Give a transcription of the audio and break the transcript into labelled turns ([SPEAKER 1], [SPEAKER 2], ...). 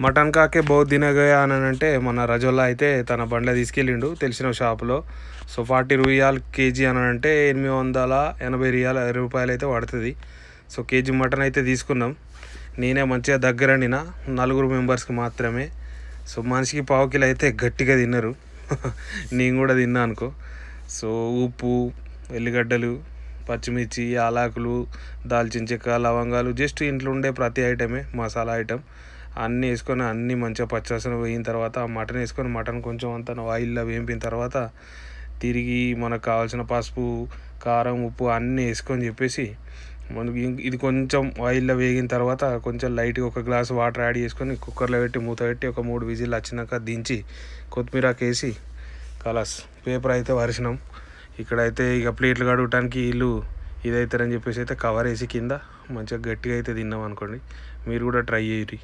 [SPEAKER 1] Mutton కాకే బహుత్ దినగయా అని అంటే మన రజోల్లా అయితే తన బండ్లో తీసుకెళ్ళిండు తెలిసిన షాపులో. సో 40 రుయాల్ కేజీ అని అంటే 880 రూపాయలు అయితే పడుతుంది. సో కేజీ మటన్ అయితే తీసుకున్నాం. నేనే మంచిగా దగ్గరండిన 4 మెంబర్స్కి మాత్రమే. సో మనిషికి పావు కిలో అయితే గట్టిగా తిన్నారు. నేను కూడా తిన్నా అనుకో. సో ఉప్పు, ఎల్లిగడ్డలు, పచ్చిమిర్చి, యాలకులు, దాల్చిన చెక్క, లవంగాలు, జస్ట్ ఇంట్లో ఉండే ప్రతి ఐటమే మసాలా ఐటమ్ అన్నీ వేసుకొని అన్నీ మంచిగా పచ్చివాసన పోయిన తర్వాత మటన్ వేసుకొని మటన్ కొంచెం అంత ఆయిల్లో వేంపిన తర్వాత తిరిగి మనకు కావాల్సిన పసుపు, కారం, ఉప్పు అన్నీ వేసుకొని చెప్పేసి మనకి ఇది కొంచెం ఆయిల్లో వేగిన తర్వాత కొంచెం లైట్గా ఒక గ్లాస్ వాటర్ యాడ్ చేసుకొని కుక్కర్లో పెట్టి మూత పెట్టి ఒక 3 విజిల్ వచ్చినాక దించి కొత్తిమీరకు వేసి కలాస్ పేపర్ అయితే వరిసినాం. ఇక్కడైతే ఇక ప్లేట్లు కడగటానికి ఇల్లు ఇదైతారని చెప్పేసి అయితే కవర్ వేసి కింద మంచిగా గట్టిగా అయితే తిన్నాం అనుకోండి. మీరు కూడా ట్రై చేయరు.